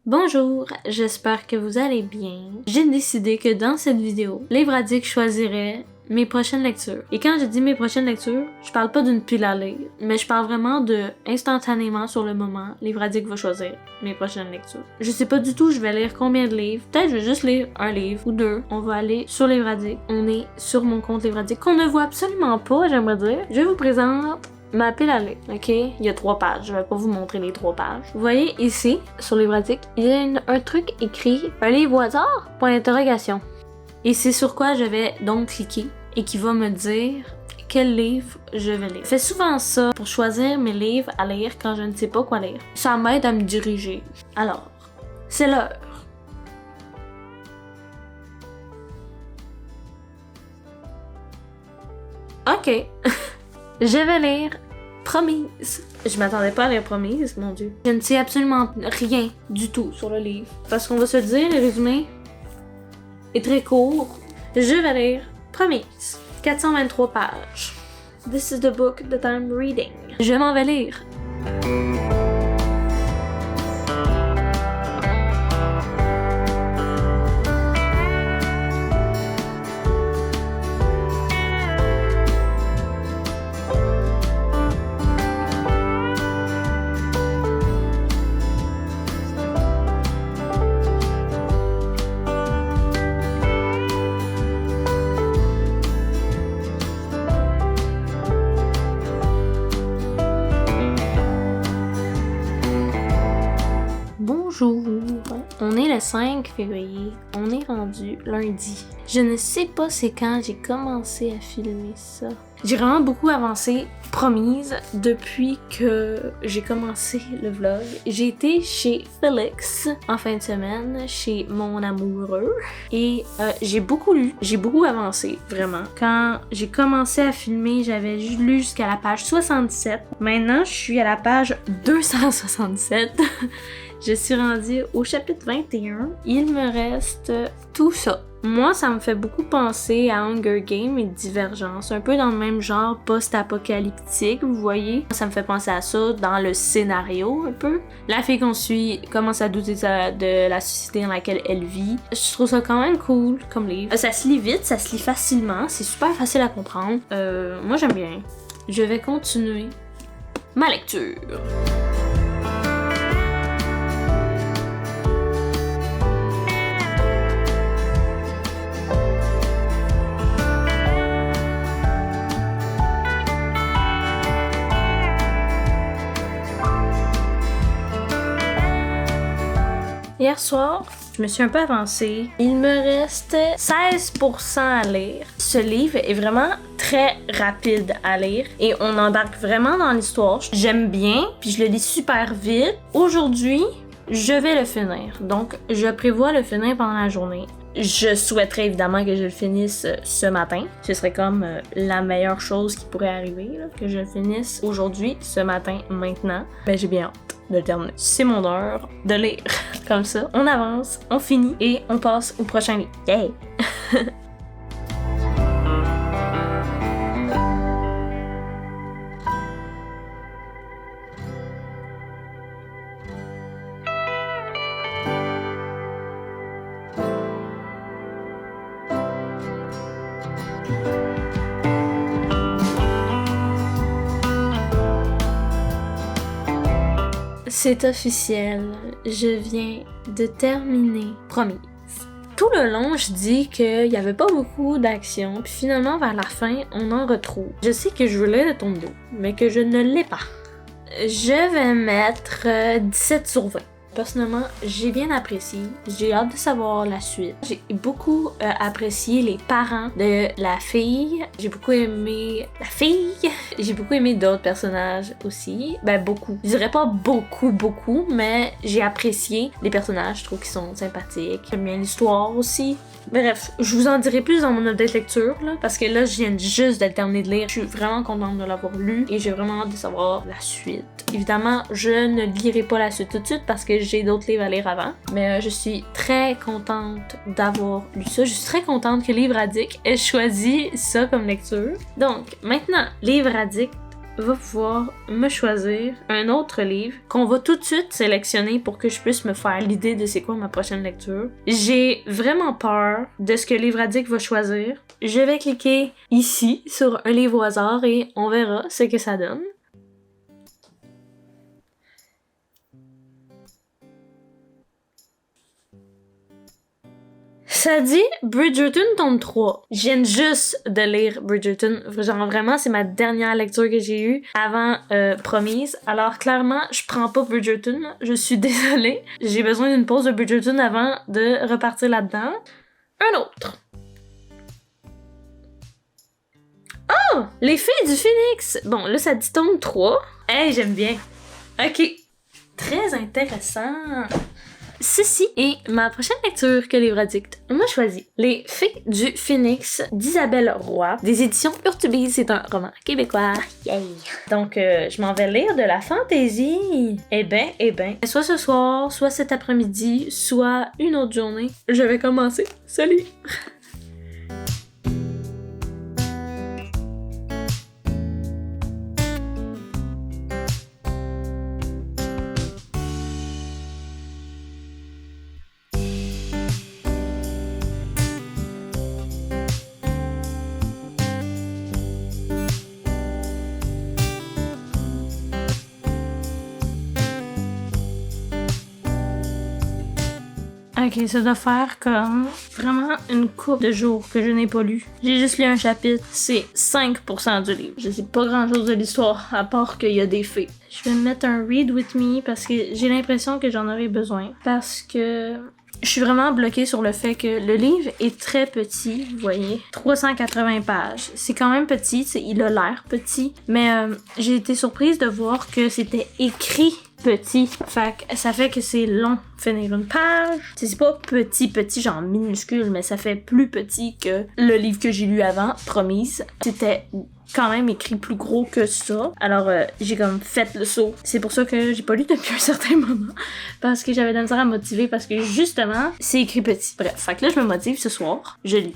Bonjour, j'espère que vous allez bien. J'ai décidé que dans cette vidéo, Livre-Addict choisirait mes prochaines lectures. Et quand je dis mes prochaines lectures, je parle pas d'une pile à lire, mais je parle vraiment de instantanément sur le moment, Livre-Addict va choisir mes prochaines lectures. Je sais pas du tout je vais lire combien de livres, peut-être je vais juste lire un livre ou deux. On va aller sur Livre-Addict, on est sur mon compte Livre-Addict qu'on ne voit absolument pas, j'aimerais dire. Je vous présente ma pile à lire, ok? Il y a 3 pages, je vais pas vous montrer les 3 pages. Vous voyez ici, sur Livre-Addict, il y a un truc écrit « Un livre au hasard? » Point d'interrogation. Et c'est sur quoi je vais donc cliquer et qui va me dire quel livre je vais lire. Je fais souvent ça pour choisir mes livres à lire quand je ne sais pas quoi lire. Ça m'aide à me diriger. Alors, c'est l'heure. Ok. Je vais lire Promise. Je m'attendais pas à lire Promise, mon Dieu. Je ne sais absolument rien du tout sur le livre. Parce qu'on va se dire, le résumé est très court. Je vais lire Promise. 423 pages. This is the book that I'm reading. Je m'en vais lire. Bonjour, on est le 5 février, on est rendu lundi. Je ne sais pas c'est quand j'ai commencé à filmer ça. J'ai vraiment beaucoup avancé, Promise, depuis que j'ai commencé le vlog. J'ai été chez Félix en fin de semaine, chez mon amoureux, et j'ai beaucoup lu, j'ai beaucoup avancé, vraiment. Quand j'ai commencé à filmer, j'avais lu jusqu'à la page 67. Maintenant, je suis à la page 267. Je suis rendue au chapitre 21. Il me reste tout ça. Moi, ça me fait beaucoup penser à Hunger Games et Divergence, un peu dans le même genre post-apocalyptique, vous voyez. Ça me fait penser à ça dans le scénario un peu. La fille qu'on suit commence à douter de la société dans laquelle elle vit. Je trouve ça quand même cool comme livre. Ça se lit vite, ça se lit facilement, c'est super facile à comprendre. Moi, j'aime bien. Je vais continuer ma lecture. Hier soir, je me suis un peu avancée. Il me reste 16% à lire. Ce livre est vraiment très rapide à lire et on embarque vraiment dans l'histoire. J'aime bien, puis je le lis super vite. Aujourd'hui, je vais le finir. Donc, je prévois le finir pendant la journée. Je souhaiterais évidemment que je le finisse ce matin. Ce serait comme la meilleure chose qui pourrait arriver, là, que je le finisse aujourd'hui, ce matin, maintenant. Ben, j'ai bien hâte de le terminer. C'est mon heure de lire. Comme ça, on avance, on finit et on passe au prochain livre. Yeah! C'est officiel, je viens de terminer Promise. Tout le long, je dis qu'il n'y avait pas beaucoup d'action, puis finalement, vers la fin, on en retrouve. Je sais que je veux lire le tome 2, mais que je ne l'ai pas. Je vais mettre 17 sur 20. Personnellement, j'ai bien apprécié. J'ai hâte de savoir la suite. J'ai beaucoup apprécié les parents de la fille. J'ai beaucoup aimé la fille. J'ai beaucoup aimé d'autres personnages aussi. Ben, beaucoup. Je dirais pas beaucoup, mais j'ai apprécié les personnages. Je trouve qu'ils sont sympathiques. J'aime bien l'histoire aussi. Bref, je vous en dirai plus dans mon update lecture, là, parce que là, je viens juste de le terminer de lire. Je suis vraiment contente de l'avoir lu et j'ai vraiment hâte de savoir la suite. Évidemment, je ne lirai pas la suite tout de suite parce que j'ai d'autres livres à lire avant, mais je suis très contente d'avoir lu ça. Je suis très contente que Livre-Addict ait choisi ça comme lecture. Donc, maintenant, Livre-Addict va pouvoir me choisir un autre livre qu'on va tout de suite sélectionner pour que je puisse me faire l'idée de c'est quoi ma prochaine lecture. J'ai vraiment peur de ce que Livre Addict va choisir. Je vais cliquer ici sur un livre au hasard et on verra ce que ça donne. Ça dit Bridgerton tome 3. Je viens juste de lire Bridgerton. Genre vraiment, c'est ma dernière lecture que j'ai eue avant Promise. Alors clairement, je prends pas Bridgerton. Je suis désolée. J'ai besoin d'une pause de Bridgerton avant de repartir là-dedans. Un autre. Oh! Les filles du Phénix! Bon, là, ça dit tome 3. Hey, j'aime bien. Ok. Très intéressant. Ceci est ma prochaine lecture que Livre Addict m'a choisi. Les Fées du Phénix d'Isabelle Roy, des éditions Urtubise. C'est un roman québécois. Yay! Donc, je m'en vais lire de la fantaisie. Eh ben, soit ce soir, soit cet après-midi, soit une autre journée, je vais commencer ce livre. Ok, ça doit faire comme vraiment une couple de jours que je n'ai pas lu. J'ai juste lu un chapitre, c'est 5% du livre. Je sais pas grand chose de l'histoire, à part qu'il y a des fées. Je vais me mettre un read with me parce que j'ai l'impression que j'en aurai besoin. Parce que je suis vraiment bloquée sur le fait que le livre est très petit, vous voyez. 380 pages. C'est quand même petit, il a l'air petit. Mais j'ai été surprise de voir que c'était écrit petit. Ça fait que c'est long finir une page. C'est pas petit genre minuscule, mais ça fait plus petit que le livre que j'ai lu avant, Promise. C'était quand même écrit plus gros que ça. Alors j'ai comme fait le saut. C'est pour ça que j'ai pas lu depuis un certain moment. Parce que j'avais de la misère à me motiver parce que justement, c'est écrit petit. Bref, fait que là je me motive ce soir. Je lis.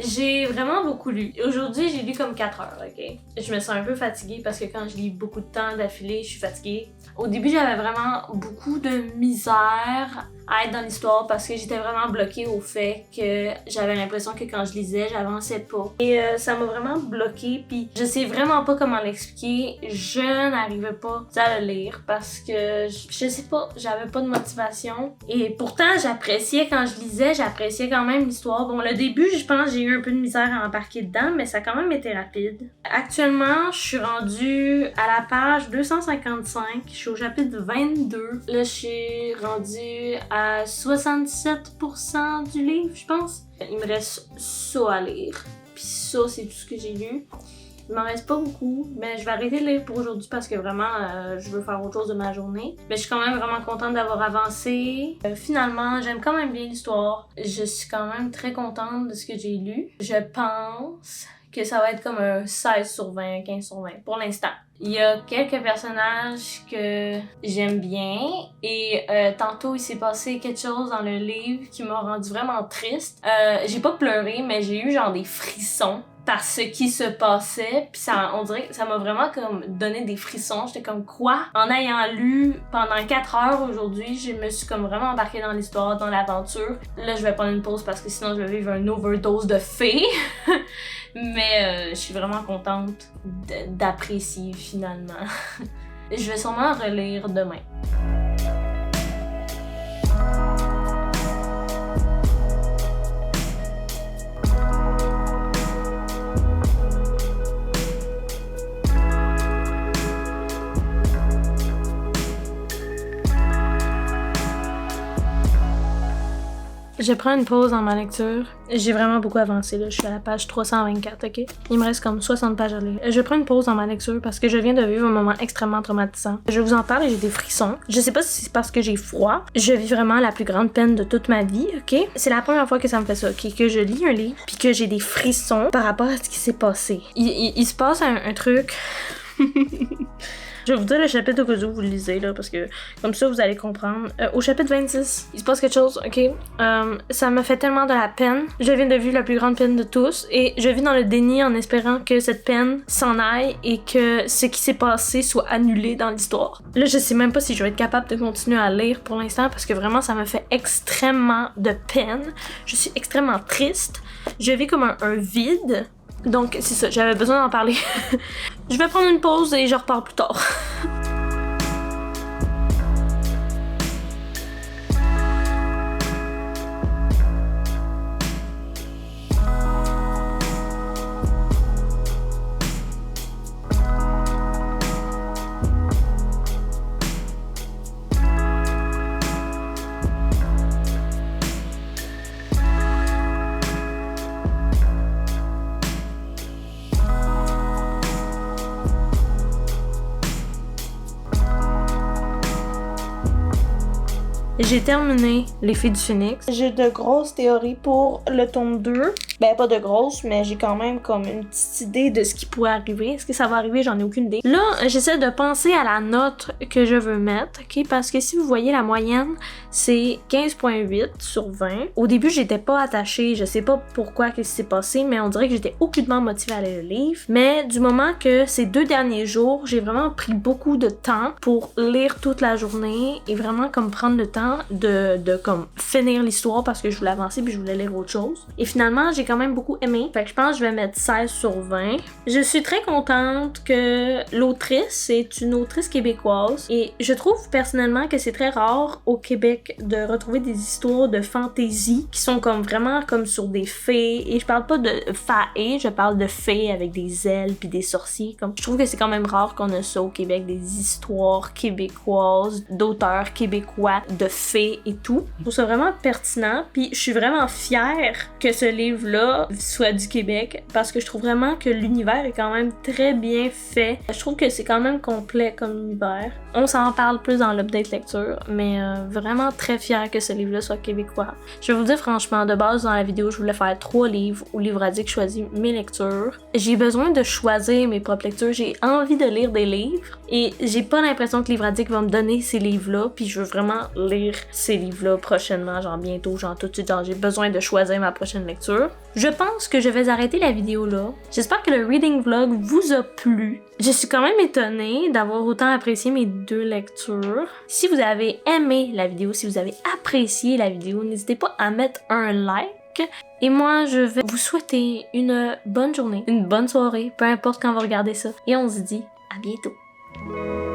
J'ai vraiment beaucoup lu. Aujourd'hui, j'ai lu comme 4 heures, ok? Je me sens un peu fatiguée parce que quand je lis beaucoup de temps d'affilée, je suis fatiguée. Au début, j'avais vraiment beaucoup de misère à être dans l'histoire parce que j'étais vraiment bloquée au fait que j'avais l'impression que quand je lisais, j'avançais pas. Et ça m'a vraiment bloquée, puis je sais vraiment pas comment l'expliquer. Je n'arrivais pas à le lire parce que je sais pas, j'avais pas de motivation. Et pourtant, j'appréciais quand je lisais, j'appréciais quand même l'histoire. Bon, le début, je pense que j'ai eu un peu de misère à embarquer dedans, mais ça a quand même été rapide. Actuellement, je suis rendue à la page 255, je suis au chapitre 22. Là, je suis rendue à 67% du livre, je pense. Il me reste ça à lire. Puis ça, c'est tout ce que j'ai lu. Il m'en reste pas beaucoup, mais je vais arrêter de lire pour aujourd'hui parce que vraiment, je veux faire autre chose de ma journée. Mais je suis quand même vraiment contente d'avoir avancé. Finalement, j'aime quand même bien l'histoire. Je suis quand même très contente de ce que j'ai lu. Je pense que ça va être comme un 16 sur 20, un 15 sur 20 pour l'instant. Il y a quelques personnages que j'aime bien et tantôt il s'est passé quelque chose dans le livre qui m'a rendu vraiment triste. J'ai pas pleuré, mais j'ai eu genre des frissons par ce qui se passait, puis ça, on dirait que ça m'a vraiment comme donné des frissons. J'étais comme quoi? En ayant lu pendant 4 heures aujourd'hui, je me suis comme vraiment embarquée dans l'histoire, dans l'aventure. Là, je vais prendre une pause parce que sinon je vais vivre une overdose de fées. Mais je suis vraiment contente d'apprécier finalement. Je vais sûrement relire demain. Je prends une pause dans ma lecture. J'ai vraiment beaucoup avancé, là. Je suis à la page 324, ok? Il me reste comme 60 pages à lire. Je prends une pause dans ma lecture parce que je viens de vivre un moment extrêmement traumatisant. Je vous en parle et j'ai des frissons. Je sais pas si c'est parce que j'ai froid. Je vis vraiment la plus grande peine de toute ma vie, ok? C'est la première fois que ça me fait ça, ok? Que je lis un livre puis que j'ai des frissons par rapport à ce qui s'est passé. Il se passe un truc... Je vais vous dire le chapitre au cas où vous le lisez, là, parce que comme ça, vous allez comprendre. Au chapitre 26, il se passe quelque chose, ok? Ça me fait tellement de la peine. Je viens de vivre la plus grande peine de tous, et je vis dans le déni en espérant que cette peine s'en aille et que ce qui s'est passé soit annulé dans l'histoire. Là, je sais même pas si je vais être capable de continuer à lire pour l'instant, parce que vraiment, ça me fait extrêmement de peine. Je suis extrêmement triste. Je vis comme un vide. Donc, c'est ça, j'avais besoin d'en parler. Je vais prendre une pause et je repars plus tard. J'ai terminé Les Filles du Phénix. J'ai de grosses théories pour le tome 2. Ben, pas de grosses, mais j'ai quand même comme une petite idée de ce qui pourrait arriver. Est-ce que ça va arriver? J'en ai aucune idée. Là, j'essaie de penser à la note que je veux mettre, ok? Parce que si vous voyez la moyenne, c'est 15.8 sur 20. Au début, j'étais pas attachée. Je sais pas pourquoi, qu'est-ce qui s'est passé, mais on dirait que j'étais aucunement motivée à lire le livre. Mais du moment que ces 2 derniers jours, j'ai vraiment pris beaucoup de temps pour lire toute la journée et vraiment comme prendre le temps de comme finir l'histoire parce que je voulais avancer puis je voulais lire autre chose. Et finalement, j'ai quand même beaucoup aimé. Fait que je pense que je vais mettre 16 sur 20. Je suis très contente que l'autrice est une autrice québécoise et je trouve personnellement que c'est très rare au Québec de retrouver des histoires de fantasy qui sont comme vraiment comme sur des fées. Et je parle pas de fae, je parle de fées avec des ailes puis des sorciers. Comme je trouve que c'est quand même rare qu'on a ça au Québec, des histoires québécoises d'auteurs québécois de fées et tout. Je trouve ça vraiment pertinent puis je suis vraiment fière que ce livre-là soit du Québec parce que je trouve vraiment que l'univers est quand même très bien fait. Je trouve que c'est quand même complet comme univers. On s'en parle plus dans l'update lecture, mais vraiment très fière que ce livre-là soit québécois. Je vais vous dire franchement, de base dans la vidéo, je voulais faire 3 livres où Livradique choisit mes lectures. J'ai besoin de choisir mes propres lectures, j'ai envie de lire des livres et j'ai pas l'impression que Livradique va me donner ces livres-là, puis je veux vraiment lire ces livres-là prochainement, genre bientôt, genre tout de suite, genre j'ai besoin de choisir ma prochaine lecture. Je pense que je vais arrêter la vidéo là. J'espère que le reading vlog vous a plu. Je suis quand même étonnée d'avoir autant apprécié mes 2 lectures. Si vous avez aimé la vidéo, si vous avez apprécié la vidéo, n'hésitez pas à mettre un like. Et moi, je vais vous souhaiter une bonne journée, une bonne soirée, peu importe quand vous regardez ça. Et on se dit à bientôt.